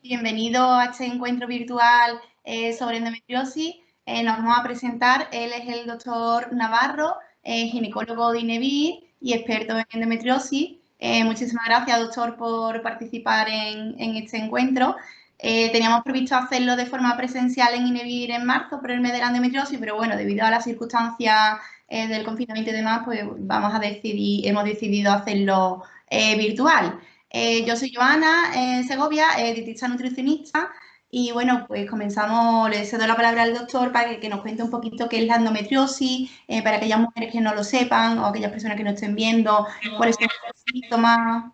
Bienvenido a este encuentro virtual sobre endometriosis. Nos vamos a presentar. Él es el doctor Navarro, ginecólogo de INEVIR y experto en endometriosis. Muchísimas gracias, doctor, por participar en este encuentro. Teníamos previsto hacerlo de forma presencial en INEVIR en marzo por el mes de la endometriosis, pero bueno, debido a las circunstancias del confinamiento y demás, pues hemos decidido hacerlo virtual. Yo soy Joana Segovia, dietista nutricionista, y bueno, pues comenzamos, le cedo la palabra al doctor para que nos cuente un poquito qué es la endometriosis, para aquellas mujeres que no lo sepan o aquellas personas que no estén viendo, cuáles son los síntomas.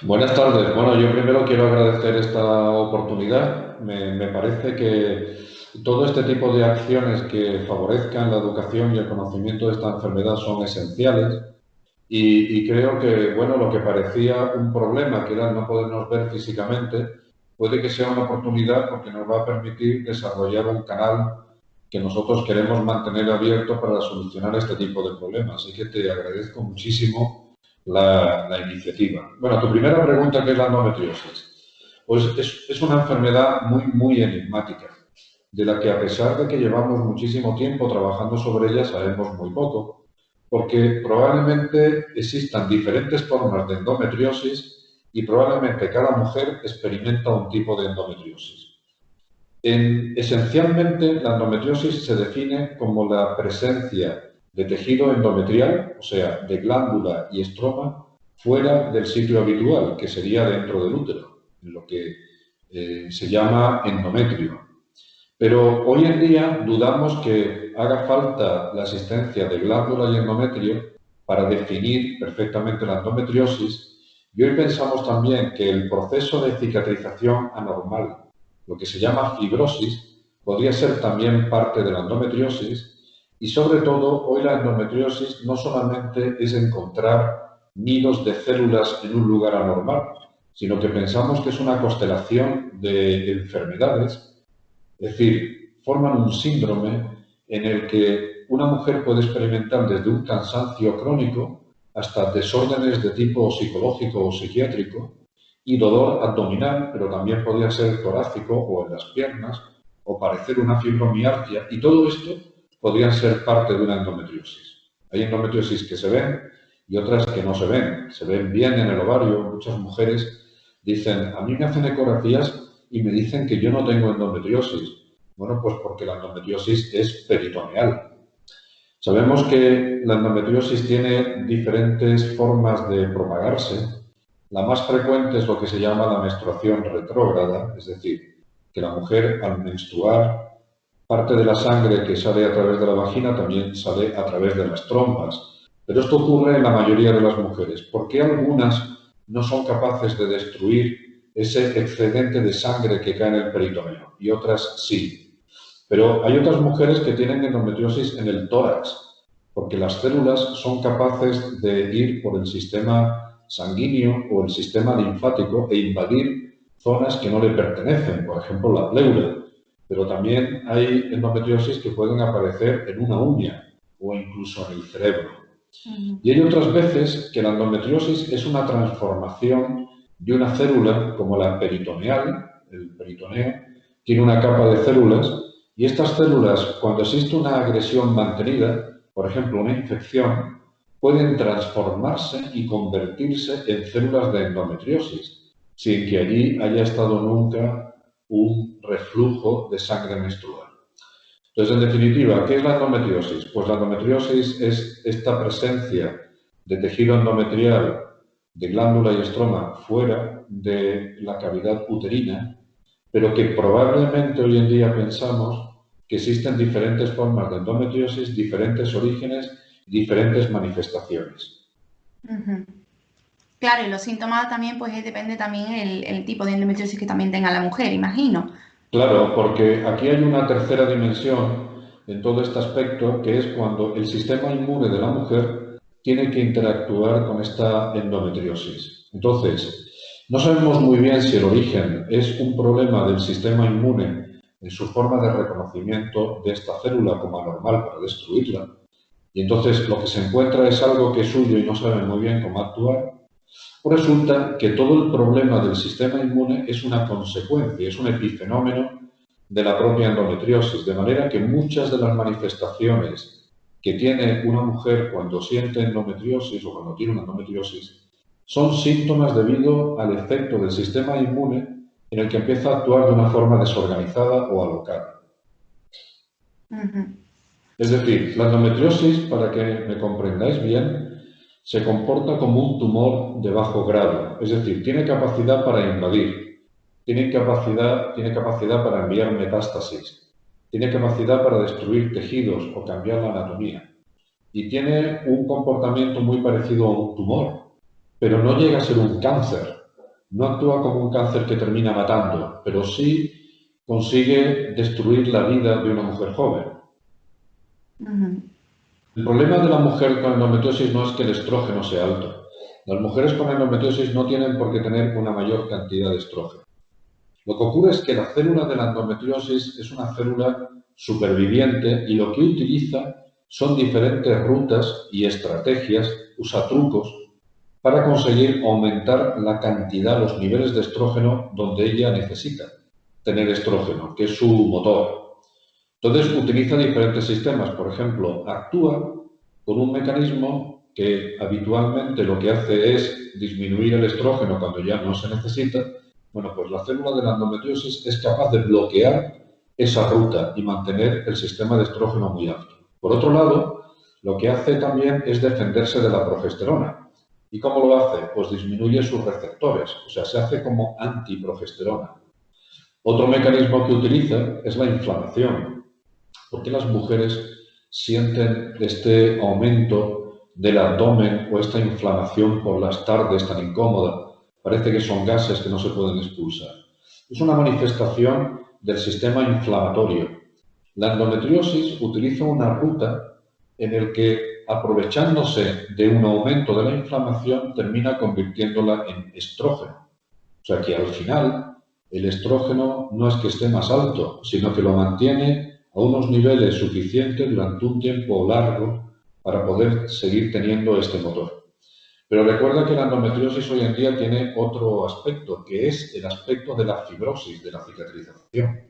Buenas tardes. Bueno, yo primero quiero agradecer esta oportunidad. Me parece que todo este tipo de acciones que favorezcan la educación y el conocimiento de esta enfermedad son esenciales y creo que, bueno, lo que parecía un problema, que era no podernos ver físicamente, puede que sea una oportunidad porque nos va a permitir desarrollar un canal que nosotros queremos mantener abierto para solucionar este tipo de problemas. Así que te agradezco muchísimo la iniciativa. Bueno, tu primera pregunta, ¿qué es la endometriosis? Pues es una enfermedad muy enigmática, de la que a pesar de que llevamos muchísimo tiempo trabajando sobre ella, sabemos muy poco, porque probablemente existan diferentes formas de endometriosis y probablemente cada mujer experimenta un tipo de endometriosis. Esencialmente, la endometriosis se define como la presencia de tejido endometrial, o sea, de glándula y estroma, fuera del sitio habitual, que sería dentro del útero, en lo que se llama endometrio. Pero hoy en día dudamos que haga falta la existencia de glándula y endometrio para definir perfectamente la endometriosis, y hoy pensamos también que el proceso de cicatrización anormal, lo que se llama fibrosis, podría ser también parte de la endometriosis, y sobre todo hoy la endometriosis no solamente es encontrar nidos de células en un lugar anormal, sino que pensamos que es una constelación de enfermedades. Es decir, forman un síndrome en el que una mujer puede experimentar desde un cansancio crónico hasta desórdenes de tipo psicológico o psiquiátrico y dolor abdominal, pero también podría ser torácico o en las piernas o parecer una fibromialgia, y todo esto podrían ser parte de una endometriosis. Hay endometriosis que se ven y otras que no se ven. Se ven bien en el ovario. Muchas mujeres dicen, a mí me hacen ecografías y me dicen que yo no tengo endometriosis. Bueno, pues porque la endometriosis es peritoneal. Sabemos que la endometriosis tiene diferentes formas de propagarse. La más frecuente es lo que se llama la menstruación retrógrada, es decir, que la mujer al menstruar, parte de la sangre que sale a través de la vagina también sale a través de las trompas. Pero esto ocurre en la mayoría de las mujeres. ¿Por qué algunas no son capaces de destruir ese excedente de sangre que cae en el peritoneo y otras sí? Pero hay otras mujeres que tienen endometriosis en el tórax, porque las células son capaces de ir por el sistema sanguíneo o el sistema linfático e invadir zonas que no le pertenecen, por ejemplo la pleura. Pero también hay endometriosis que pueden aparecer en una uña o incluso en el cerebro. Y hay otras veces que la endometriosis es una transformación de una célula como la peritoneal, el peritoneo, tiene una capa de células, y estas células, cuando existe una agresión mantenida, por ejemplo una infección, pueden transformarse y convertirse en células de endometriosis, sin que allí haya estado nunca un reflujo de sangre menstrual. Entonces, en definitiva, ¿qué es la endometriosis? Pues la endometriosis es esta presencia de tejido endometrial, de glándula y estroma fuera de la cavidad uterina, pero que probablemente hoy en día pensamos que existen diferentes formas de endometriosis, diferentes orígenes, diferentes manifestaciones. Claro, y los síntomas también, pues depende también el tipo de endometriosis que también tenga la mujer, imagino. Claro, porque aquí hay una tercera dimensión en todo este aspecto, que es cuando el sistema inmune de la mujer tiene que interactuar con esta endometriosis. Entonces, no sabemos muy bien si el origen es un problema del sistema inmune en su forma de reconocimiento de esta célula como anormal para destruirla, y entonces lo que se encuentra es algo que es suyo y no saben muy bien cómo actuar, Pues resulta que todo el problema del sistema inmune es una consecuencia, es un epifenómeno de la propia endometriosis, de manera que muchas de las manifestaciones que tiene una mujer cuando siente endometriosis o cuando tiene una endometriosis son síntomas debido al efecto del sistema inmune en el que empieza a actuar de una forma desorganizada o alocada. Es decir, la endometriosis, para que me comprendáis bien, se comporta como un tumor de bajo grado, es decir, tiene capacidad para invadir, tiene capacidad para enviar metástasis, tiene capacidad para destruir tejidos o cambiar la anatomía y tiene un comportamiento muy parecido a un tumor, pero no llega a ser un cáncer, no actúa como un cáncer que termina matando, pero sí consigue destruir la vida de una mujer joven. El problema de la mujer con endometriosis no es que el estrógeno sea alto. Las mujeres con endometriosis no tienen por qué tener una mayor cantidad de estrógeno. Lo que ocurre es que la célula de la endometriosis es una célula superviviente y lo que utiliza son diferentes rutas y estrategias, usa trucos, para conseguir aumentar la cantidad, los niveles de estrógeno donde ella necesita tener estrógeno, que es su motor. Entonces utiliza diferentes sistemas, por ejemplo, actúa con un mecanismo que habitualmente lo que hace es disminuir el estrógeno cuando ya no se necesita. Bueno, pues la célula de la endometriosis es capaz de bloquear esa ruta y mantener el sistema de estrógeno muy alto. Por otro lado, lo que hace también es defenderse de la progesterona. ¿Y cómo lo hace? Pues disminuye sus receptores, o sea, se hace como antiprogesterona. Otro mecanismo que utiliza es la inflamación. ¿Por qué las mujeres sienten este aumento del abdomen o esta inflamación por las tardes tan incómoda? Parece que son gases que no se pueden expulsar. Es una manifestación del sistema inflamatorio. La endometriosis utiliza una ruta en la que, aprovechándose de un aumento de la inflamación, termina convirtiéndola en estrógeno. O sea que al final el estrógeno no es que esté más alto, sino que lo mantiene a unos niveles suficientes durante un tiempo largo para poder seguir teniendo este motor. Pero recuerda que la endometriosis hoy en día tiene otro aspecto, que es el aspecto de la fibrosis, de la cicatrización.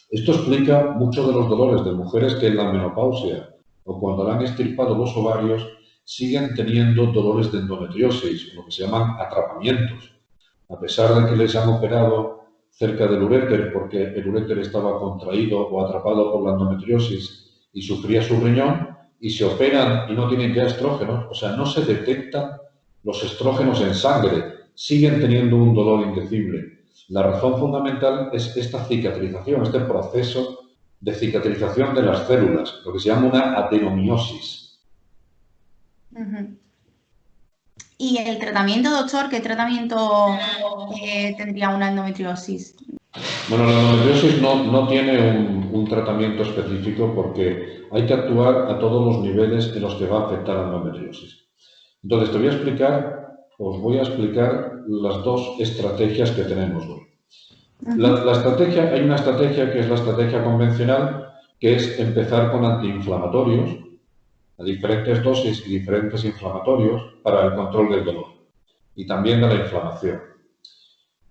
Esto explica muchos de los dolores de mujeres que en la menopausia o cuando le han extirpado los ovarios siguen teniendo dolores de endometriosis, lo que se llaman atrapamientos. A pesar de que les han operado cerca del uréter porque el uréter estaba contraído o atrapado por la endometriosis y sufría su riñón, y se operan y no tienen ya estrógenos, o sea, no se detectan los estrógenos en sangre, siguen teniendo un dolor indecible. La razón fundamental es esta cicatrización, este proceso de cicatrización de las células, lo que se llama una adenomiosis. ¿Y el tratamiento, doctor? ¿Qué tratamiento tendría una endometriosis? Bueno, la endometriosis no tiene un tratamiento específico porque hay que actuar a todos los niveles en los que va a afectar la endometriosis. Entonces, os voy a explicar las dos estrategias que tenemos hoy. Hay una estrategia que es la estrategia convencional, que es empezar con antiinflamatorios a diferentes dosis y diferentes inflamatorios para el control del dolor y también de la inflamación.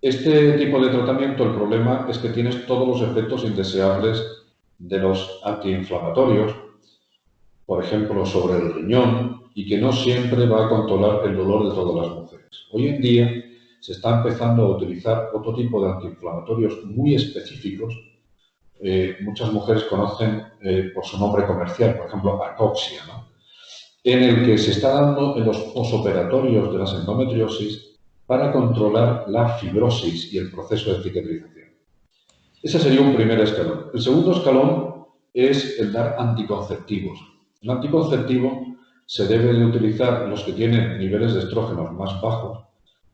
Este tipo de tratamiento, el problema es que tienes todos los efectos indeseables de los antiinflamatorios, por ejemplo, sobre el riñón, y que no siempre va a controlar el dolor de todas las mujeres. Hoy en día se está empezando a utilizar otro tipo de antiinflamatorios muy específicos. Muchas mujeres conocen por su nombre comercial, por ejemplo, Arcoxia, ¿no? En el que se está dando en los posoperatorios de las endometriosis para controlar la fibrosis y el proceso de cicatrización. Ese sería un primer escalón. El segundo escalón es el dar anticonceptivos. El anticonceptivo se debe de utilizar en los que tienen niveles de estrógenos más bajos,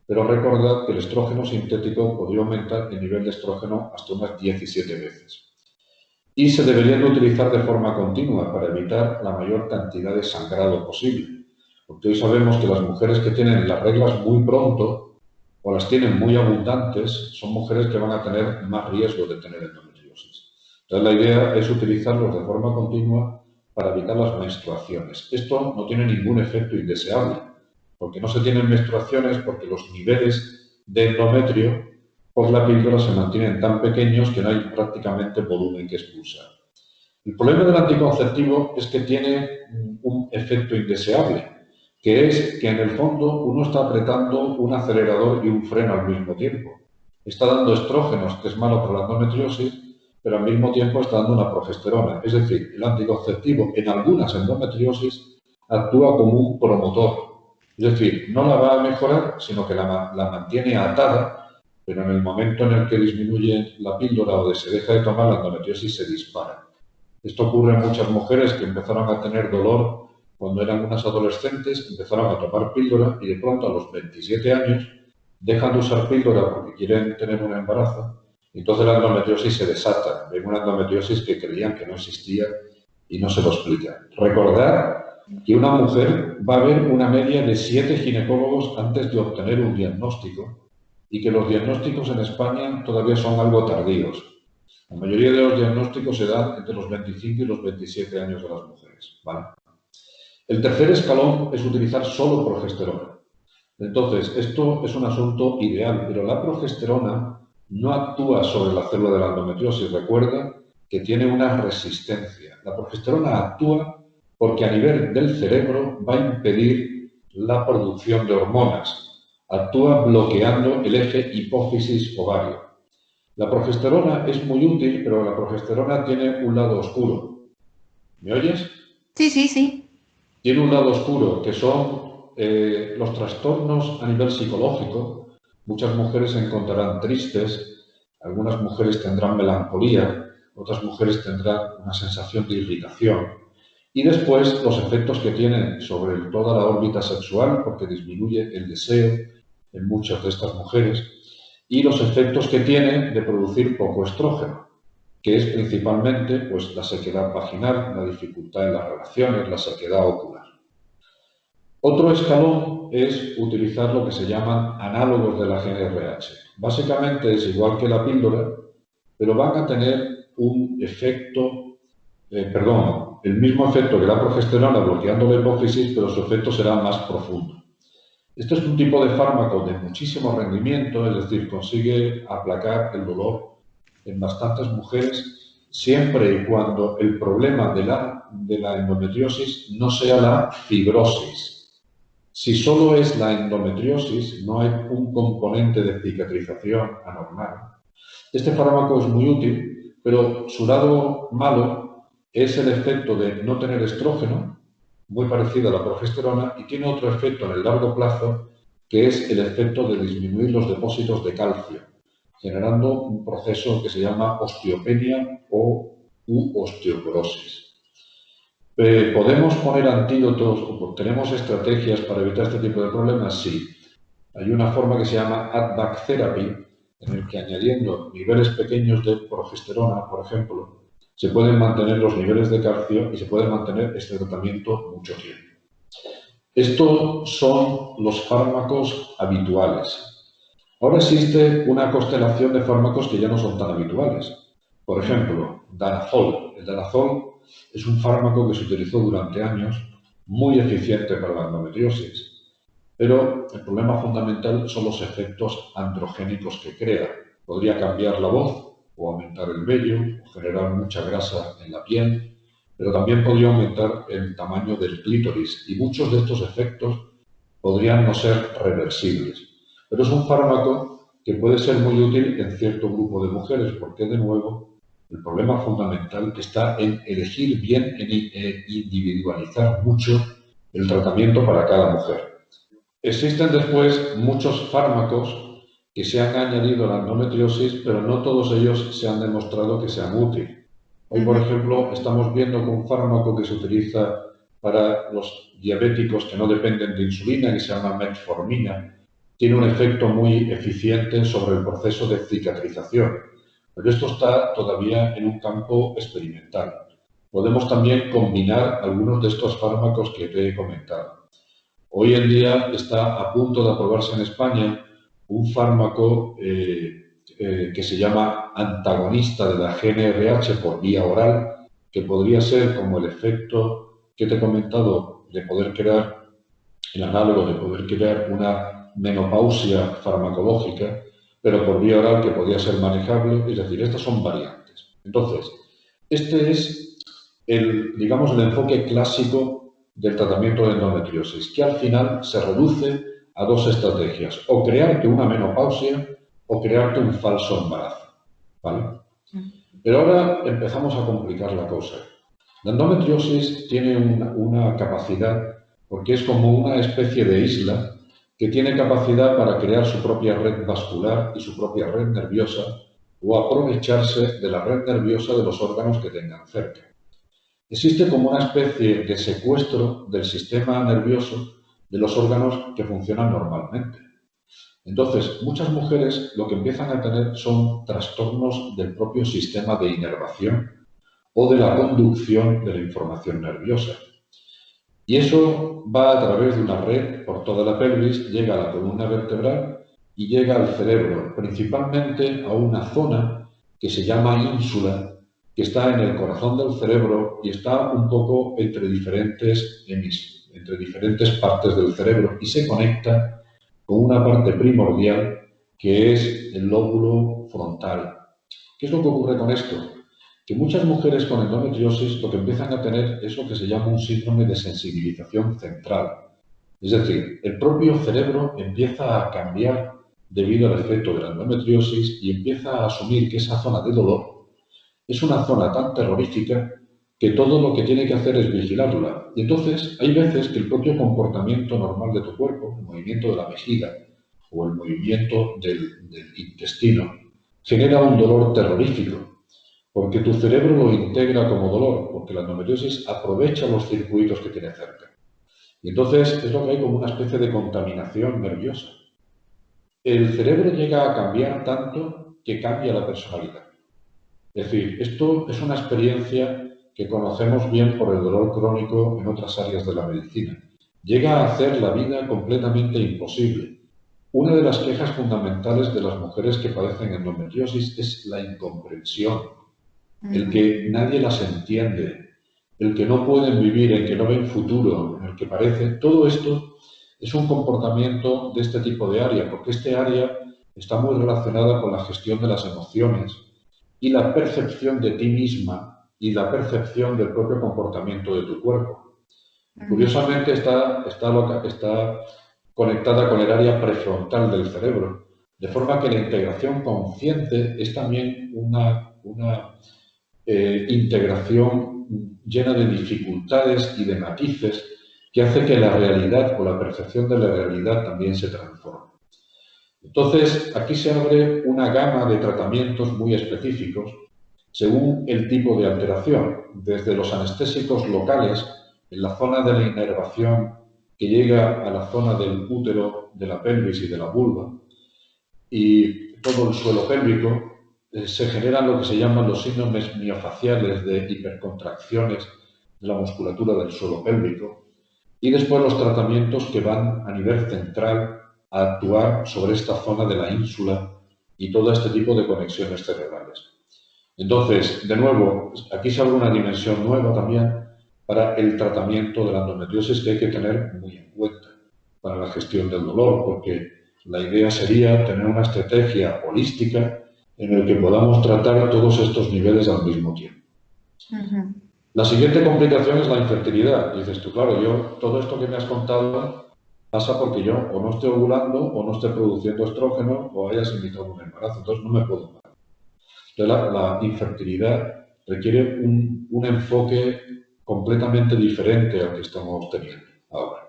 pero recordad que el estrógeno sintético podría aumentar el nivel de estrógeno hasta unas 17 veces. Y se deberían utilizar de forma continua para evitar la mayor cantidad de sangrado posible. Porque hoy sabemos que las mujeres que tienen las reglas muy pronto o las tienen muy abundantes son mujeres que van a tener más riesgo de tener endometriosis. Entonces la idea es utilizarlos de forma continua para evitar las menstruaciones. Esto no tiene ningún efecto indeseable. porque no se tienen menstruaciones, porque los niveles de endometrio por la píldora se mantienen tan pequeños que no hay prácticamente volumen que expulsar. El problema del anticonceptivo es que tiene un efecto indeseable, que es que en el fondo uno está apretando un acelerador y un freno al mismo tiempo. Está dando estrógenos, que es malo para la endometriosis, pero al mismo tiempo está dando una progesterona. Es decir, el anticonceptivo en algunas endometriosis actúa como un promotor. Es decir, no la va a mejorar, sino que la mantiene atada, pero en el momento en el que disminuye la píldora o se deja de tomar, la endometriosis se dispara. Esto ocurre en muchas mujeres que empezaron a tener dolor cuando eran unas adolescentes, empezaron a tomar píldora y de pronto a los 27 años dejan de usar píldora porque quieren tener un embarazo. Entonces la endometriosis se desata. Ven una endometriosis que creían que no existía y no se lo explican. Recordad que una mujer va a ver una media de 7 ginecólogos antes de obtener un diagnóstico y que los diagnósticos en España todavía son algo tardíos. La mayoría de los diagnósticos se dan entre los 25 y los 27 años de las mujeres, ¿vale? El tercer escalón es utilizar solo progesterona. Entonces, esto es un asunto ideal, pero la progesterona no actúa sobre la célula de la endometriosis. Recuerda que tiene una resistencia. La progesterona actúa porque a nivel del cerebro va a impedir la producción de hormonas. Actúa bloqueando el eje hipófisis-ovario. La progesterona es muy útil, pero la progesterona tiene un lado oscuro. ¿Me oyes? Sí, sí, sí. Tiene un lado oscuro, que son los trastornos a nivel psicológico. Muchas mujeres se encontrarán tristes, algunas mujeres tendrán melancolía, otras mujeres tendrán una sensación de irritación. Y después los efectos que tienen sobre toda la órbita sexual, porque disminuye el deseo en muchas de estas mujeres, y los efectos que tiene de producir poco estrógeno, que es principalmente pues, la sequedad vaginal, la dificultad en las relaciones, la sequedad ocular. Otro escalón es utilizar lo que se llaman análogos de la GnRH. Básicamente es igual que la píldora, pero van a tener un efecto, el mismo efecto que la progesterona bloqueando la hipófisis, pero su efecto será más profundo. Este es un tipo de fármaco de muchísimo rendimiento, es decir, consigue aplacar el dolor en bastantes mujeres, siempre y cuando el problema de la endometriosis no sea la fibrosis. Si solo es la endometriosis, no hay un componente de cicatrización anormal. Este fármaco es muy útil, pero su lado malo es el efecto de no tener estrógeno, muy parecido a la progesterona, y tiene otro efecto en el largo plazo, que es el efecto de disminuir los depósitos de calcio, generando un proceso que se llama osteopenia u osteoporosis. ¿Podemos poner antídotos o tenemos estrategias para evitar este tipo de problemas? Sí. Hay una forma que se llama add-back therapy, en el que añadiendo niveles pequeños de progesterona, por ejemplo, se pueden mantener los niveles de calcio y se puede mantener este tratamiento mucho tiempo. Estos son los fármacos habituales. Ahora existe una constelación de fármacos que ya no son tan habituales. Por ejemplo, danazol. El danazol es un fármaco que se utilizó durante años, muy eficiente para la endometriosis, pero el problema fundamental son los efectos androgénicos que crea. Podría cambiar la voz, o aumentar el vello, o generar mucha grasa en la piel, pero también podría aumentar el tamaño del clítoris y muchos de estos efectos podrían no ser reversibles. Pero es un fármaco que puede ser muy útil en cierto grupo de mujeres, porque de nuevo el problema fundamental está en elegir bien, en individualizar mucho el tratamiento para cada mujer. Existen después muchos fármacos que se han añadido a la endometriosis, pero no todos ellos se han demostrado que sean útiles. Hoy, por ejemplo, estamos viendo que un fármaco que se utiliza para los diabéticos que no dependen de insulina, que se llama metformina, tiene un efecto muy eficiente sobre el proceso de cicatrización. Pero esto está todavía en un campo experimental. Podemos también combinar algunos de estos fármacos que te he comentado. Hoy en día está a punto de aprobarse en España un fármaco que se llama antagonista de la GnRH por vía oral, que podría ser como el efecto que te he comentado de poder crear el análogo de poder crear una menopausia farmacológica, pero por vía oral que podía ser manejable, es decir, estas son variantes. Entonces, este es digamos, el enfoque clásico del tratamiento de endometriosis, que al final se reduce a dos estrategias, o crearte una menopausia o crearte un falso embarazo, ¿vale? Pero ahora empezamos a complicar la cosa. La endometriosis tiene una capacidad, porque es como una especie de isla que tiene capacidad para crear su propia red vascular y su propia red nerviosa o aprovecharse de la red nerviosa de los órganos que tengan cerca. Existe como una especie de secuestro del sistema nervioso de los órganos que funcionan normalmente. Entonces, muchas mujeres lo que empiezan a tener son trastornos del propio sistema de inervación o de la conducción de la información nerviosa. Y eso va a través de una red por toda la pelvis, llega a la columna vertebral y llega al cerebro, principalmente a una zona que se llama ínsula, que está en el corazón del cerebro y está un poco entre diferentes partes del cerebro y se conecta con una parte primordial que es el lóbulo frontal. ¿Qué es lo que ocurre con esto? Que muchas mujeres con endometriosis lo que empiezan a tener es lo que se llama un síndrome de sensibilización central. Es decir, el propio cerebro empieza a cambiar debido al efecto de la endometriosis y empieza a asumir que esa zona de dolor es una zona tan terrorífica que todo lo que tiene que hacer es vigilarla. Y entonces hay veces que el propio comportamiento normal de tu cuerpo, el movimiento de la vejiga o el movimiento del intestino, genera un dolor terrorífico, porque tu cerebro lo integra como dolor, porque la endometriosis aprovecha los circuitos que tiene cerca. Y entonces es lo que hay como una especie de contaminación nerviosa. El cerebro llega a cambiar tanto que cambia la personalidad. Es decir, esto es una experiencia que conocemos bien por el dolor crónico en otras áreas de la medicina. Llega a hacer la vida completamente imposible. Una de las quejas fundamentales de las mujeres que padecen endometriosis es la incomprensión, el que nadie las entiende, el que no pueden vivir, el que no ven futuro, en el que parece. Todo esto es un comportamiento de este tipo de área, porque este área está muy relacionada con la gestión de las emociones y la percepción de ti misma y la percepción del propio comportamiento de tu cuerpo. Curiosamente está conectada con el área prefrontal del cerebro, de forma que la integración consciente es también una integración llena de dificultades y de matices que hace que la realidad o la percepción de la realidad también se transforme. Entonces, aquí se abre una gama de tratamientos muy específicos según el tipo de alteración, desde los anestésicos locales en la zona de la inervación que llega a la zona del útero, de la pelvis y de la vulva, y todo el suelo pélvico, se generan lo que se llaman los síndromes miofaciales de hipercontracciones de la musculatura del suelo pélvico, y después los tratamientos que van a nivel central a actuar sobre esta zona de la ínsula y todo este tipo de conexiones cerebrales. Entonces, de nuevo, aquí se abre una dimensión nueva también para el tratamiento de la endometriosis que hay que tener muy en cuenta para la gestión del dolor, porque la idea sería tener una estrategia holística en la que podamos tratar todos estos niveles al mismo tiempo. La siguiente complicación es la infertilidad. Dices tú, claro, todo esto que me has contado pasa porque yo o no estoy ovulando o no estoy produciendo estrógeno o hayas invitado un embarazo, entonces no me puedo parar. Entonces la infertilidad requiere un enfoque completamente diferente al que estamos teniendo ahora.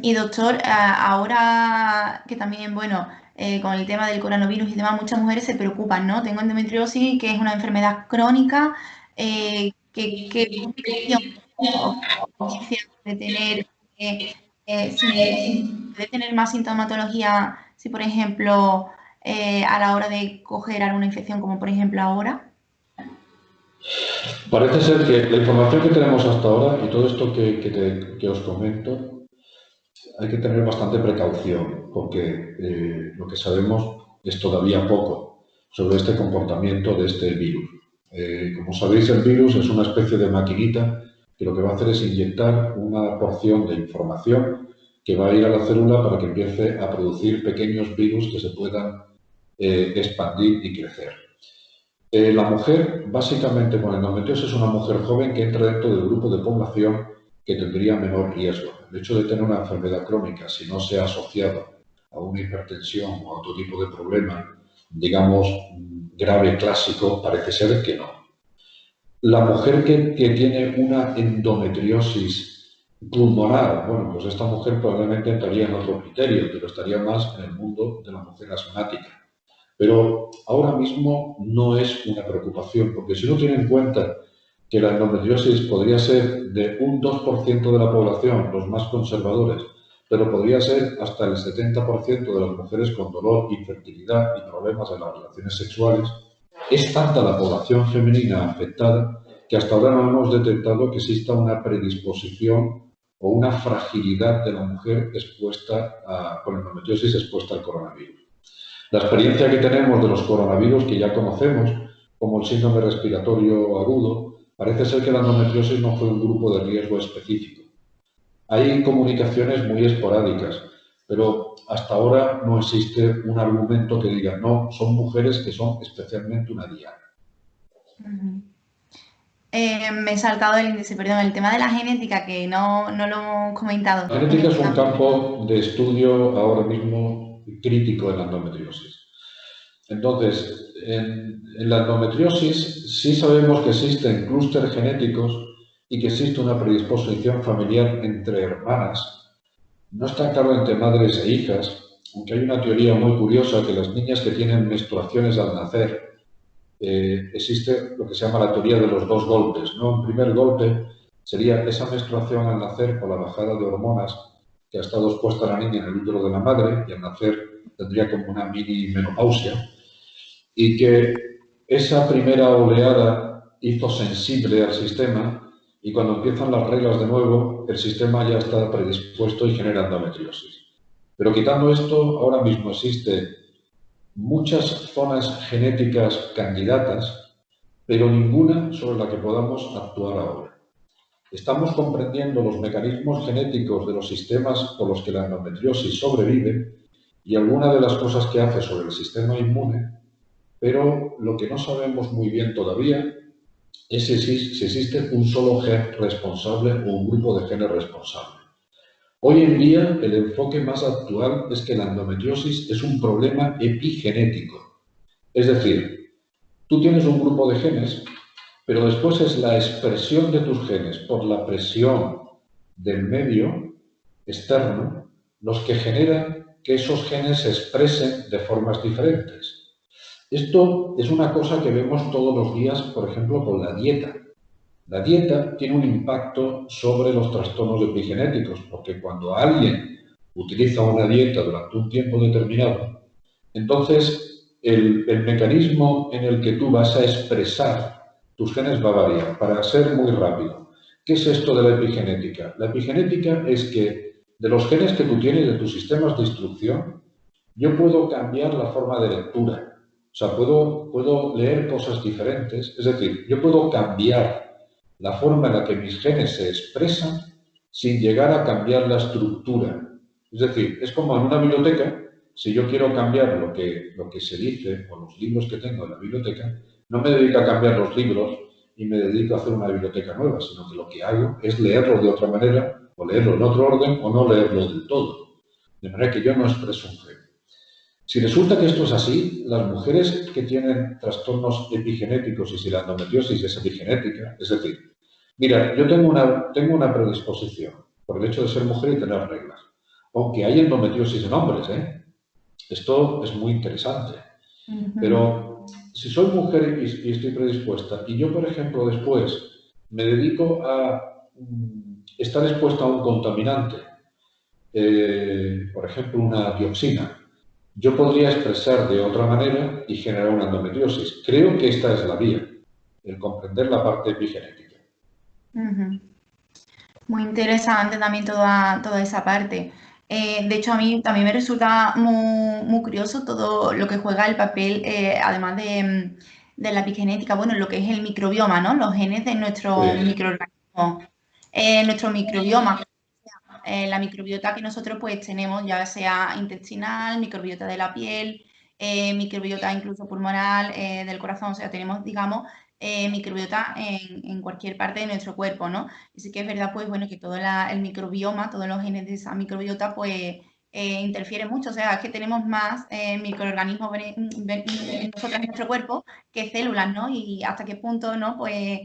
Y doctor, ahora que también, bueno, con el tema del coronavirus y demás, muchas mujeres se preocupan, ¿no? Tengo endometriosis, que es una enfermedad crónica, ¿qué de tener, de tener más sintomatología si, por ejemplo, a la hora de coger alguna infección, como por ejemplo ahora? Parece ser que la información que tenemos hasta ahora y todo esto que os comento, hay que tener bastante precaución porque lo que sabemos es todavía poco sobre este comportamiento de este virus. Como sabéis, el virus es una especie de maquinita que lo que va a hacer es inyectar una porción de información que va a ir a la célula para que empiece a producir pequeños virus que se puedan expandir y crecer. La mujer, básicamente con endometriosis, es una mujer joven que entra dentro del grupo de población que tendría menor riesgo. El hecho de tener una enfermedad crónica, si no se ha asociado a una hipertensión o a otro tipo de problema, digamos, grave, clásico, parece ser que no. La mujer que tiene una endometriosis pulmonar, bueno, pues esta mujer probablemente entraría en otro criterio, pero estaría más en el mundo de la mujer asmática. Pero ahora mismo no es una preocupación, porque si uno tiene en cuenta que la endometriosis podría ser de un 2% de la población, los más conservadores, pero podría ser hasta el 70% de las mujeres con dolor, infertilidad y problemas en las relaciones sexuales, es tanta la población femenina afectada que hasta ahora no hemos detectado que exista una predisposición o una fragilidad de la mujer con endometriosis expuesta al coronavirus. La experiencia que tenemos de los coronavirus que ya conocemos, como el síndrome respiratorio agudo, parece ser que la endometriosis no fue un grupo de riesgo específico. Hay comunicaciones muy esporádicas, pero hasta ahora no existe un argumento que diga, no, son mujeres que son especialmente una diana. Me he saltado el índice, perdón, el tema de la genética, que no lo hemos comentado. La genética es un campo de estudio ahora mismo crítico en la endometriosis. Entonces, en la endometriosis sí sabemos que existen clústeres genéticos y que existe una predisposición familiar entre hermanas. No está claro entre madres e hijas, aunque hay una teoría muy curiosa que las niñas que tienen menstruaciones al nacer, existe lo que se llama la teoría de los dos golpes, ¿no? Un primer golpe sería esa menstruación al nacer por la bajada de hormonas que ha estado expuesta la niña en el útero de la madre y al nacer tendría como una mini menopausia, y que esa primera oleada hizo sensible al sistema y cuando empiezan las reglas de nuevo, el sistema ya está predispuesto y genera endometriosis. Pero quitando esto, ahora mismo existen muchas zonas genéticas candidatas, pero ninguna sobre la que podamos actuar ahora. Estamos comprendiendo los mecanismos genéticos de los sistemas por los que la endometriosis sobrevive y algunas de las cosas que hace sobre el sistema inmune, pero lo que no sabemos muy bien todavía es si existe un solo gen responsable o un grupo de genes responsable. Hoy en día, el enfoque más actual es que la endometriosis es un problema epigenético. Es decir, tú tienes un grupo de genes, pero después es la expresión de tus genes por la presión del medio externo los que generan que esos genes se expresen de formas diferentes. Esto es una cosa que vemos todos los días, por ejemplo, con la dieta. La dieta tiene un impacto sobre los trastornos epigenéticos, porque cuando alguien utiliza una dieta durante un tiempo determinado, entonces el mecanismo en el que tú vas a expresar tus genes va a variar. Para ser muy rápido, ¿qué es esto de la epigenética? La epigenética es que de los genes que tú tienes, de tus sistemas de instrucción, yo puedo cambiar la forma de lectura. O sea, puedo leer cosas diferentes, es decir, yo puedo cambiar la forma en la que mis genes se expresan sin llegar a cambiar la estructura. Es decir, es como en una biblioteca, si yo quiero cambiar lo que se dice o los libros que tengo en la biblioteca, no me dedico a cambiar los libros y me dedico a hacer una biblioteca nueva, sino que lo que hago es leerlo de otra manera, o leerlo en otro orden, o no leerlo del todo. De manera que yo no expreso un gen. Si resulta que esto es así, las mujeres que tienen trastornos epigenéticos y si la endometriosis es epigenética, es decir, mira, yo tengo una predisposición por el hecho de ser mujer y tener reglas, aunque hay endometriosis en hombres, ¿eh? Esto es muy interesante. Pero si soy mujer y estoy predispuesta y yo, por ejemplo, después me dedico a estar expuesta a un contaminante, por ejemplo, una dioxina, yo podría expresar de otra manera y generar una endometriosis. Creo que esta es la vía, el comprender la parte epigenética. Muy interesante también toda esa parte. De hecho, a mí también me resulta muy curioso todo lo que juega el papel, además de la epigenética, bueno, lo que es el microbioma, ¿no? Los genes de nuestro microorganismo. nuestro microbioma. La microbiota que nosotros pues tenemos, ya sea intestinal, microbiota de la piel, microbiota incluso pulmonar, del corazón, o sea, tenemos, digamos, microbiota en cualquier parte de nuestro cuerpo, ¿no? Y sí que es verdad, pues bueno, que todo el microbioma, todos los genes de esa microbiota, pues interfieren mucho, o sea, es que tenemos más microorganismos nosotros en nuestro cuerpo que células, ¿no? Y hasta qué punto, ¿no? Pues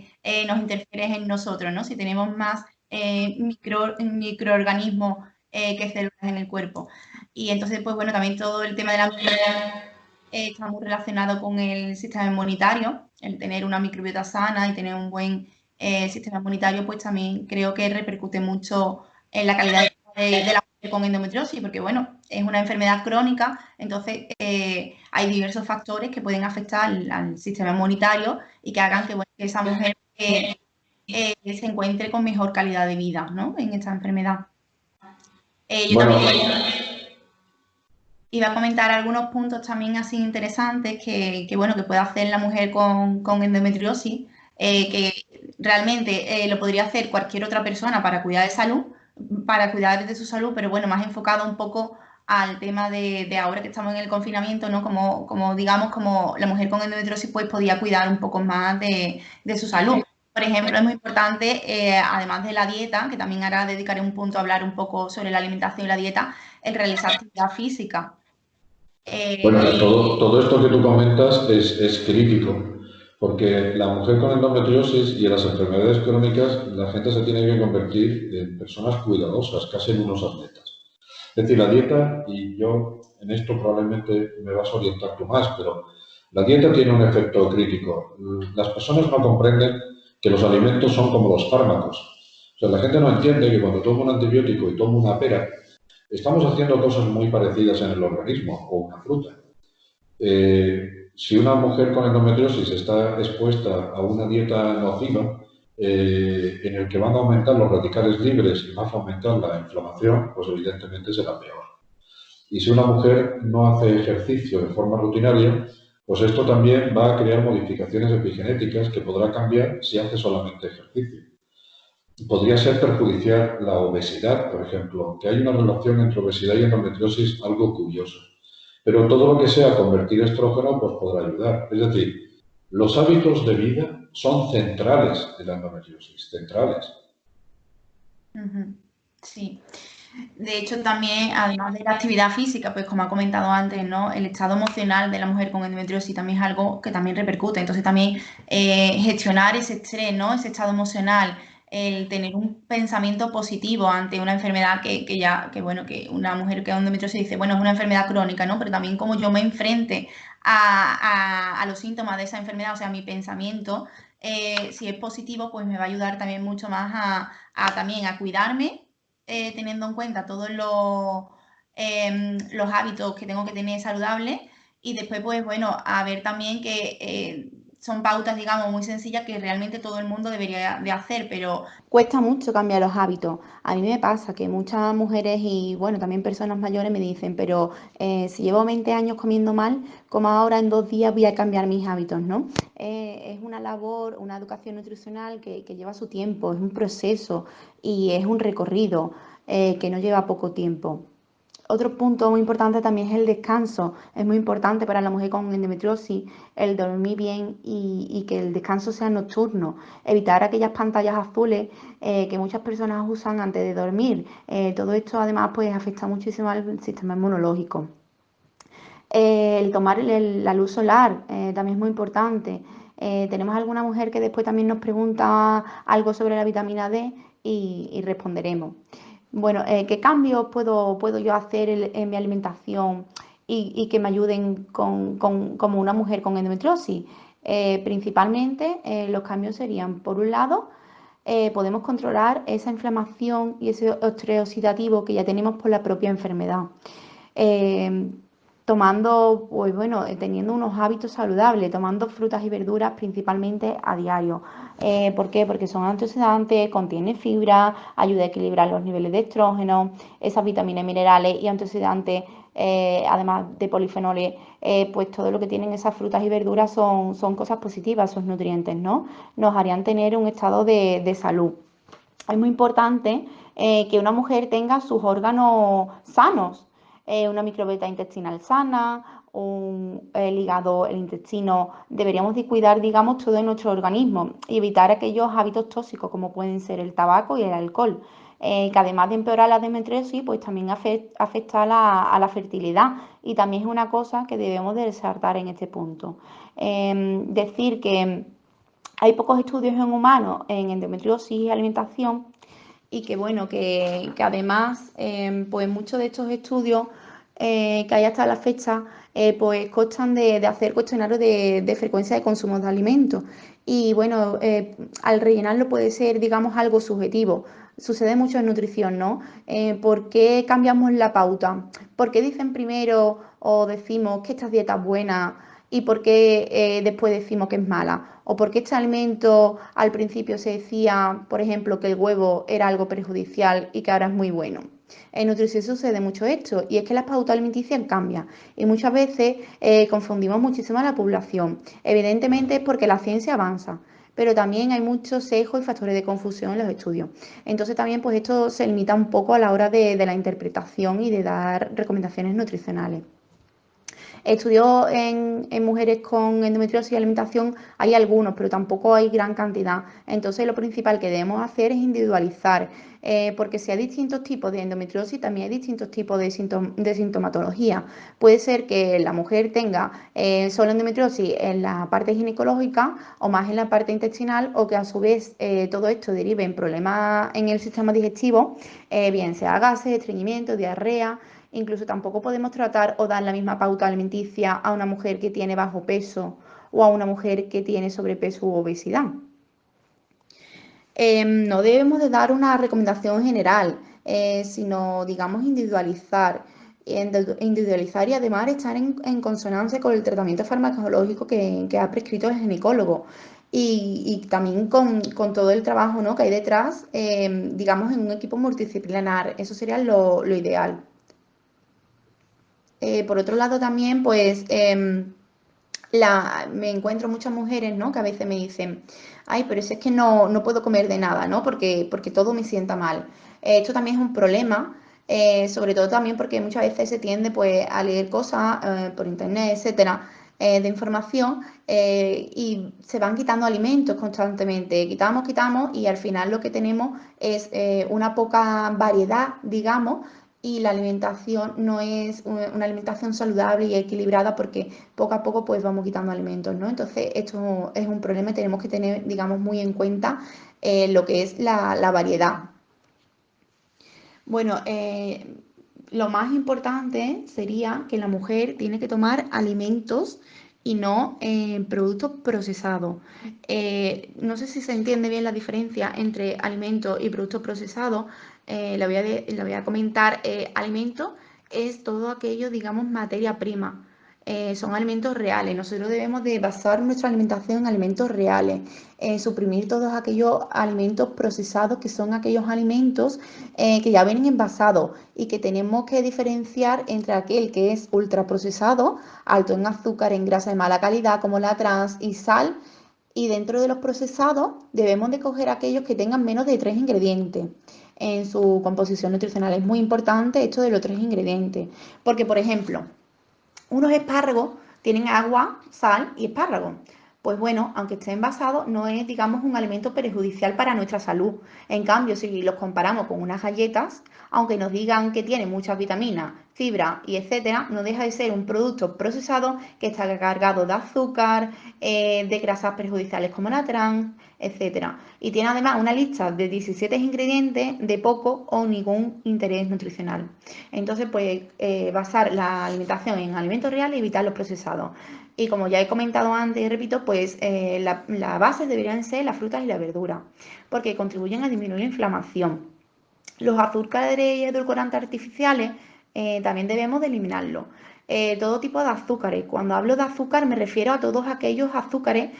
nos interfiere en nosotros, ¿no? Si tenemos más microorganismos que células en el cuerpo. Y entonces, pues bueno, también todo el tema de la microbiota está muy relacionado con el sistema inmunitario, el tener una microbiota sana y tener un buen sistema inmunitario, pues también creo que repercute mucho en la calidad de la mujer con endometriosis, porque bueno, es una enfermedad crónica, entonces hay diversos factores que pueden afectar al sistema inmunitario y que hagan que, bueno, que esa mujer se encuentre con mejor calidad de vida, ¿no? En esta enfermedad. Yo Bueno, también iba a comentar algunos puntos también así interesantes que bueno, que puede hacer la mujer con endometriosis, que realmente lo podría hacer cualquier otra persona para cuidar de salud, para cuidar de su salud, pero bueno, más enfocado un poco al tema de ahora que estamos en el confinamiento, ¿no? Como digamos, como la mujer con endometriosis pues podía cuidar un poco más de su salud. Por ejemplo, es muy importante, además de la dieta, que también ahora dedicaré un punto a hablar un poco sobre la alimentación y la dieta, el realizar actividad física. bueno, Eh, todo esto que tú comentas es crítico, porque la mujer con endometriosis y en las enfermedades crónicas, la gente se tiene que convertir en personas cuidadosas, casi en unos atletas. Es decir, la dieta, y yo en esto probablemente me vas a orientar tú más, pero la dieta tiene un efecto crítico. Las personas no comprenden que los alimentos son como los fármacos. O sea, la gente no entiende que cuando toma un antibiótico y toma una pera, estamos haciendo cosas muy parecidas en el organismo, o una fruta. Si una mujer con endometriosis está expuesta a una dieta nociva, en el que van a aumentar los radicales libres y va a aumentar la inflamación, pues evidentemente será peor. Y si una mujer no hace ejercicio de forma rutinaria, pues esto también va a crear modificaciones epigenéticas que podrá cambiar si hace solamente ejercicio. Podría ser perjudicial la obesidad, por ejemplo, que hay una relación entre obesidad y endometriosis algo curiosa. Pero todo lo que sea convertir estrógeno, pues podrá ayudar. Es decir, los hábitos de vida son centrales de la endometriosis, centrales. sí. De hecho, también, además de la actividad física, pues como ha comentado antes, ¿no? El estado emocional de la mujer con endometriosis también es algo que también repercute. Entonces, también gestionar ese estrés, ¿no? Ese estado emocional, el tener un pensamiento positivo ante una enfermedad bueno, que una mujer que con endometriosis dice, bueno, es una enfermedad crónica, ¿no? Pero también como yo me enfrente a los síntomas de esa enfermedad, o sea, mi pensamiento, si es positivo, pues me va a ayudar también mucho más también a cuidarme, teniendo en cuenta todos los hábitos que tengo que tener saludables y después, pues bueno, a ver también que son pautas, digamos, muy sencillas que realmente todo el mundo debería de hacer, pero cuesta mucho cambiar los hábitos. A mí me pasa que muchas mujeres y, bueno, también personas mayores me dicen, pero si llevo 20 años comiendo mal, como ahora en 2 días voy a cambiar mis hábitos, ¿no? Es una labor, una educación nutricional que lleva su tiempo, es un proceso y es un recorrido que no lleva poco tiempo. Otro punto muy importante también es el descanso. Es muy importante para la mujer con endometriosis el dormir bien y que el descanso sea nocturno. Evitar aquellas pantallas azules que muchas personas usan antes de dormir. Todo esto además pues afecta muchísimo al sistema inmunológico. El tomar la luz solar también es muy importante. Tenemos alguna mujer que después también nos pregunta algo sobre la vitamina D y responderemos. Bueno, ¿qué cambios puedo yo hacer en mi alimentación y que me ayuden como una mujer con endometriosis? Principalmente los cambios serían, por un lado, podemos controlar esa inflamación y ese estrés oxidativo que ya tenemos por la propia enfermedad. Eh, tomando, pues bueno, teniendo unos hábitos saludables, tomando frutas y verduras principalmente a diario. ¿Por qué? Porque son antioxidantes, contienen fibra, ayuda a equilibrar los niveles de estrógeno, esas vitaminas y minerales y antioxidantes, además de polifenoles, pues todo lo que tienen esas frutas y verduras son cosas positivas, son nutrientes, ¿no? Nos harían tener un estado de salud. es muy importante que una mujer tenga sus órganos sanos, una microbiota intestinal sana, el hígado, el intestino. Deberíamos de cuidar, digamos, todo nuestro organismo y evitar aquellos hábitos tóxicos como pueden ser el tabaco y el alcohol, que además de empeorar la endometriosis, pues también afecta a la fertilidad, y también es una cosa que debemos de resaltar en este punto. Decir que hay pocos estudios en humanos en endometriosis y alimentación, y que bueno, que además pues muchos de estos estudios que hay hasta la fecha pues constan de hacer cuestionarios de frecuencia de consumo de alimentos, y bueno, al rellenarlo puede ser, digamos, algo subjetivo. Sucede mucho en nutrición, ¿no? ¿Por qué cambiamos la pauta? ¿Por qué dicen primero o decimos que esta dieta es buena y por qué después decimos que es mala? ¿O por qué este alimento al principio se decía, por ejemplo, que el huevo era algo perjudicial y que ahora es muy bueno? En nutrición sucede mucho esto, y es que las pautas alimenticias cambian y muchas veces confundimos muchísimo a la población. Evidentemente es porque la ciencia avanza, pero también hay muchos sesgos y factores de confusión en los estudios. Entonces también pues esto se limita un poco a la hora de la interpretación y de dar recomendaciones nutricionales. Estudios en mujeres con endometriosis y alimentación hay algunos, pero tampoco hay gran cantidad. Entonces lo principal que debemos hacer es individualizar, porque si hay distintos tipos de endometriosis, también hay distintos tipos de sintomatología. Puede ser que la mujer tenga solo endometriosis en la parte ginecológica o más en la parte intestinal, o que a su vez todo esto derive en problemas en el sistema digestivo, bien sea gases, estreñimiento, diarrea. Incluso tampoco podemos tratar o dar la misma pauta alimenticia a una mujer que tiene bajo peso o a una mujer que tiene sobrepeso u obesidad. No debemos de dar una recomendación general, sino, digamos, individualizar. Individualizar y además estar en consonancia con el tratamiento farmacológico que ha prescrito el ginecólogo. Y también con todo el trabajo, ¿no?, que hay detrás, digamos, en un equipo multidisciplinar. Eso sería lo ideal. Por otro lado también, pues me encuentro muchas mujeres, ¿no?, que a veces me dicen, ay, pero es que no puedo comer de nada, ¿no?, porque todo me sienta mal. Esto también es un problema, sobre todo también porque muchas veces se tiende pues a leer cosas por internet, etcétera, de información, y se van quitando alimentos constantemente. Quitamos y al final lo que tenemos es una poca variedad, digamos, y la alimentación no es una alimentación saludable y equilibrada, porque poco a poco pues vamos quitando alimentos, ¿no? Entonces esto es un problema y tenemos que tener, digamos, muy en cuenta lo que es la variedad. Bueno, lo más importante sería que la mujer tiene que tomar alimentos y no productos procesados. No sé si se entiende bien la diferencia entre alimentos y productos procesados. La voy a comentar. Alimento es todo aquello, digamos, materia prima. Son alimentos reales. Nosotros debemos de basar nuestra alimentación en alimentos reales, suprimir todos aquellos alimentos procesados, que son aquellos alimentos que ya vienen envasados, y que tenemos que diferenciar entre aquel que es ultraprocesado, alto en azúcar, en grasa de mala calidad, como la trans y sal, y dentro de los procesados debemos de coger aquellos que tengan menos de 3 ingredientes en su composición nutricional. Es muy importante esto de los 3 ingredientes, porque por ejemplo, unos espárragos tienen agua, sal y espárragos. Pues bueno, aunque esté envasado, no es, digamos, un alimento perjudicial para nuestra salud. En cambio, si los comparamos con unas galletas, aunque nos digan que tiene muchas vitaminas, fibra y etcétera, no deja de ser un producto procesado que está cargado de azúcar, de grasas perjudiciales como la trans, etcétera. Y tiene además una lista de 17 ingredientes de poco o ningún interés nutricional. Entonces, pues basar la alimentación en alimentos reales y evitar los procesados. Y como ya he comentado antes y repito, pues la base deberían ser las frutas y las verduras, porque contribuyen a disminuir la inflamación. Los azúcares y edulcorantes artificiales también debemos de eliminarlos. todo tipo de azúcares. Cuando hablo de azúcar me refiero a todos aquellos azúcares,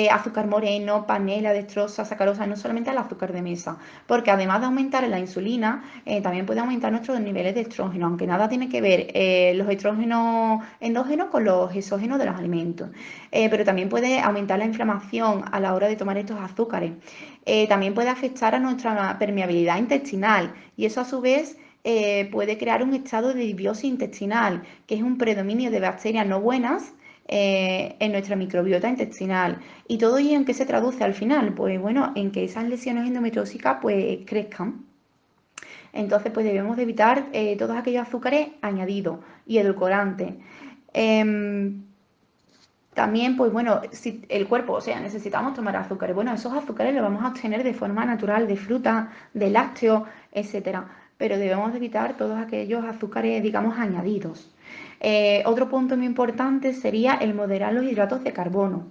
azúcar moreno, panela, dextrosa, sacarosa, no solamente al azúcar de mesa, porque además de aumentar la insulina, también puede aumentar nuestros niveles de estrógeno, aunque nada tiene que ver los estrógenos endógenos con los exógenos de los alimentos. Pero también puede aumentar la inflamación a la hora de tomar estos azúcares. También puede afectar a nuestra permeabilidad intestinal y eso a su vez puede crear un estado de disbiosis intestinal, que es un predominio de bacterias no buenas en nuestra microbiota intestinal. ¿Y todo ello en qué se traduce al final? Pues bueno, en que esas lesiones endometriósicas pues crezcan. Entonces pues debemos de evitar todos aquellos azúcares añadidos y edulcorantes. También, pues bueno, si el cuerpo, o sea, necesitamos tomar azúcares. Bueno, esos azúcares los vamos a obtener de forma natural, de fruta, de lácteos, etcétera. Pero debemos evitar todos aquellos azúcares, digamos, añadidos. Otro punto muy importante sería el moderar los hidratos de carbono.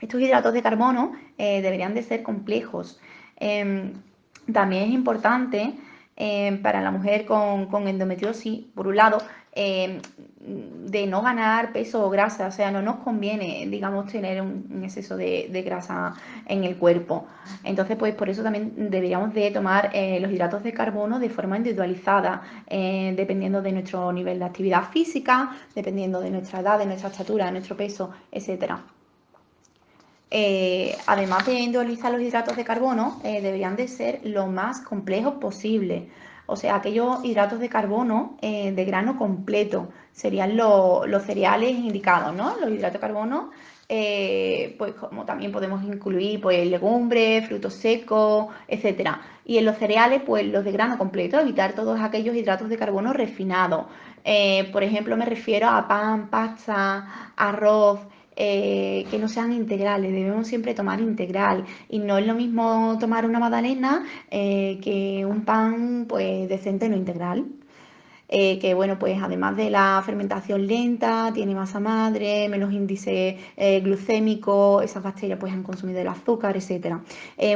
Estos hidratos de carbono deberían de ser complejos. También es importante para la mujer con endometriosis, por un lado, de no ganar peso o grasa, o sea, no nos conviene, digamos, tener un exceso de grasa en el cuerpo. Entonces, pues por eso también deberíamos de tomar los hidratos de carbono de forma individualizada, dependiendo de nuestro nivel de actividad física, dependiendo de nuestra edad, de nuestra estatura, de nuestro peso, etcétera. Además de individualizar los hidratos de carbono, deberían de ser lo más complejos posible. O sea, aquellos hidratos de carbono de grano completo serían los cereales indicados, ¿no? Los hidratos de carbono, pues como también podemos incluir pues legumbres, frutos secos, etcétera. Y en los cereales, pues los de grano completo, evitar todos aquellos hidratos de carbono refinados. Por ejemplo, me refiero a pan, pasta, arroz, que no sean integrales, debemos siempre tomar integral y no es lo mismo tomar una magdalena que un pan pues decente no integral. Que bueno, pues además de la fermentación lenta, tiene masa madre, menos índice glucémico, esas bacterias pues han consumido el azúcar, etcétera.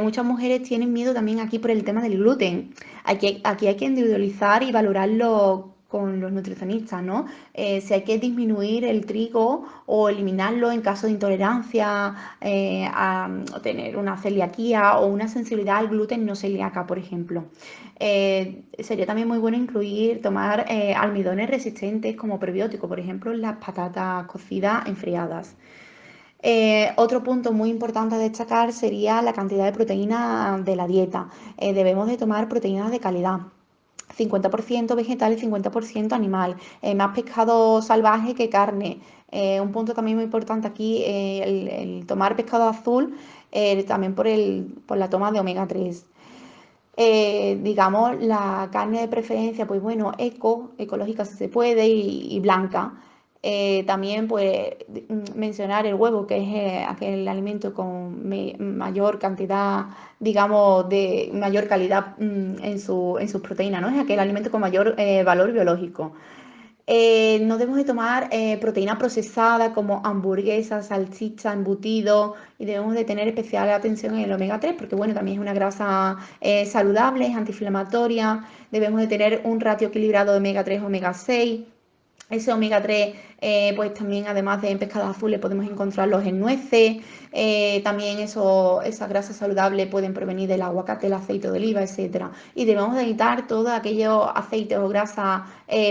Muchas mujeres tienen miedo también aquí por el tema del gluten. Aquí hay que individualizar y valorarlo con los nutricionistas, ¿no? Si hay que disminuir el trigo o eliminarlo en caso de intolerancia, a tener una celiaquía o una sensibilidad al gluten no celíaca, por ejemplo. Sería también muy bueno tomar almidones resistentes como prebiótico, por ejemplo, las patatas cocidas enfriadas. Otro punto muy importante a destacar sería la cantidad de proteína de la dieta. Debemos de tomar proteínas de calidad. 50% vegetal y 50% animal, más pescado salvaje que carne. Un punto también muy importante aquí, el tomar pescado azul, también por la toma de omega 3. Digamos, la carne de preferencia, pues bueno, ecológica si se puede y blanca. También, pues, mencionar el huevo, que es aquel alimento con mayor cantidad, digamos, de mayor calidad en sus proteínas, ¿no? Es aquel alimento con mayor valor biológico. No debemos de tomar proteína procesada como hamburguesas, salchicha, embutido y debemos de tener especial atención en el omega 3 porque bueno, también es una grasa saludable, es antiinflamatoria, debemos de tener un ratio equilibrado de omega 3, omega 6. Ese omega 3, pues también además de en pescados azules podemos encontrarlos en nueces, también esas grasas saludables pueden provenir del aguacate, el aceite de oliva, etcétera. Y debemos de evitar todos aquellos aceites o grasas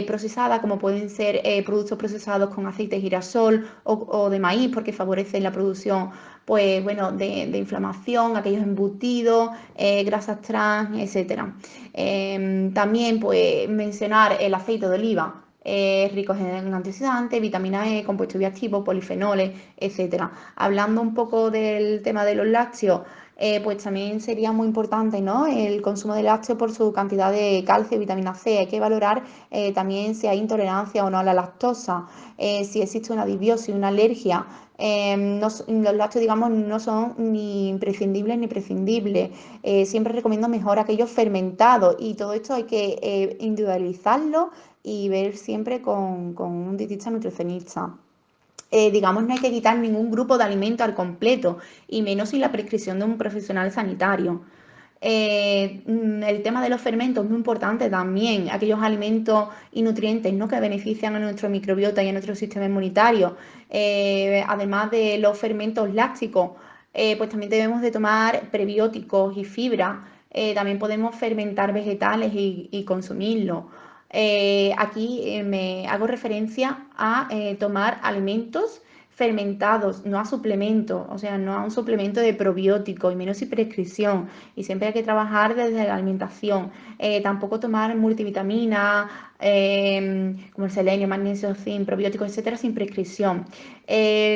procesadas, como pueden ser productos procesados con aceite de girasol o de maíz, porque favorecen la producción pues bueno, de inflamación, aquellos embutidos, grasas trans, etcétera. También pues mencionar el aceite de oliva, ricos en antioxidantes, vitamina E, compuestos bioactivos, polifenoles, etcétera. Hablando un poco del tema de los lácteos, pues también sería muy importante, ¿no? El consumo de lácteos por su cantidad de calcio y vitamina C. Hay que valorar también si hay intolerancia o no a la lactosa, si existe una disbiosis, una alergia. Los lácteos, digamos, no son ni imprescindibles ni prescindibles. Siempre recomiendo mejor aquellos fermentados y todo esto hay que individualizarlo y ver siempre con un dietista nutricionista. Digamos, no hay que quitar ningún grupo de alimentos al completo y menos sin la prescripción de un profesional sanitario. El tema de los fermentos es muy importante también, aquellos alimentos y nutrientes, ¿no?, que benefician a nuestro microbiota y a nuestro sistema inmunitario. Además de los fermentos lácticos, pues también debemos de tomar prebióticos y fibra. También podemos fermentar vegetales y consumirlos. Aquí me hago referencia a tomar alimentos fermentados, no a suplementos, o sea, no a un suplemento de probiótico y menos sin prescripción. Y siempre hay que trabajar desde la alimentación. Tampoco tomar multivitaminas como el selenio, magnesio, zinc, probióticos, etcétera, sin prescripción.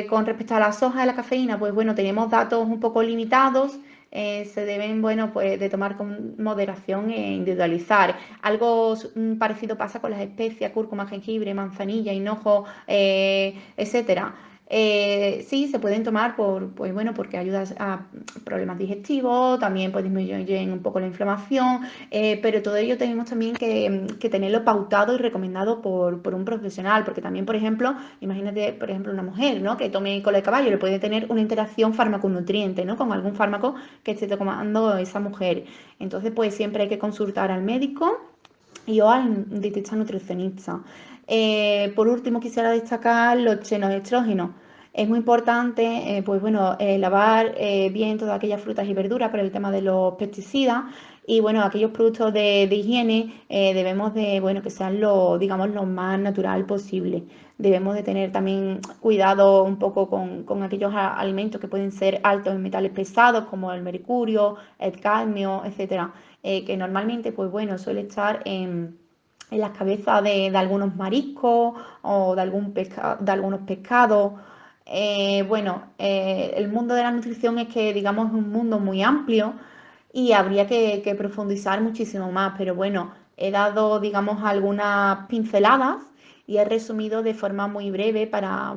Con respecto a la soja y la cafeína, pues bueno, tenemos datos un poco limitados. Se deben, bueno, pues de tomar con moderación e individualizar. Algo parecido pasa con las especias, cúrcuma, jengibre, manzanilla, hinojo, etcétera. Sí, se pueden tomar pues bueno, porque ayuda a problemas digestivos, también pues disminuyen un poco la inflamación, pero todo ello tenemos también que tenerlo pautado y recomendado por un profesional, porque también, por ejemplo, imagínate, por ejemplo, una mujer, ¿no?, que tome cola de caballo, le puede tener una interacción fármaco-nutriente, ¿no?, con algún fármaco que esté tomando esa mujer. Entonces, pues siempre hay que consultar al médico y o al dietista nutricionista. Por último, quisiera destacar los xenoestrógenos. Es muy importante, pues bueno, lavar bien todas aquellas frutas y verduras por el tema de los pesticidas y bueno, aquellos productos de higiene debemos de, bueno, que sean digamos, lo más natural posible. Debemos de tener también cuidado un poco con aquellos alimentos que pueden ser altos en metales pesados como el mercurio, el cadmio, etcétera, que normalmente, pues bueno, suele estar en las cabezas de algunos mariscos o de algunos pescados. El mundo de la nutrición es que, digamos, es un mundo muy amplio y habría que profundizar muchísimo más, pero bueno, he dado, digamos, algunas pinceladas y he resumido de forma muy breve para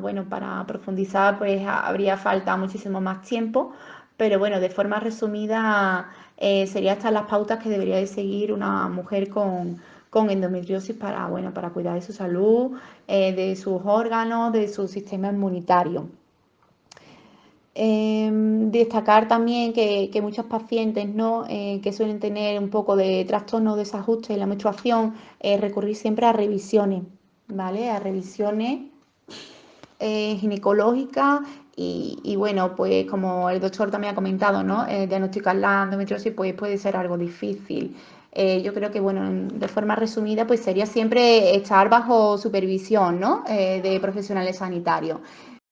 profundizar, pues habría falta muchísimo más tiempo, pero bueno, de forma resumida serían estas las pautas que debería de seguir una mujer con endometriosis para cuidar de su salud, de sus órganos, de su sistema inmunitario. Destacar también que muchos pacientes, ¿no?, que suelen tener un poco de trastorno o desajuste en la menstruación, recurrir siempre a revisiones, ¿vale? A revisiones ginecológicas y bueno, pues como el doctor también ha comentado, ¿no?, diagnosticar la endometriosis pues puede ser algo difícil. Yo creo que, bueno, de forma resumida, pues sería siempre estar bajo supervisión, ¿no?, de profesionales sanitarios.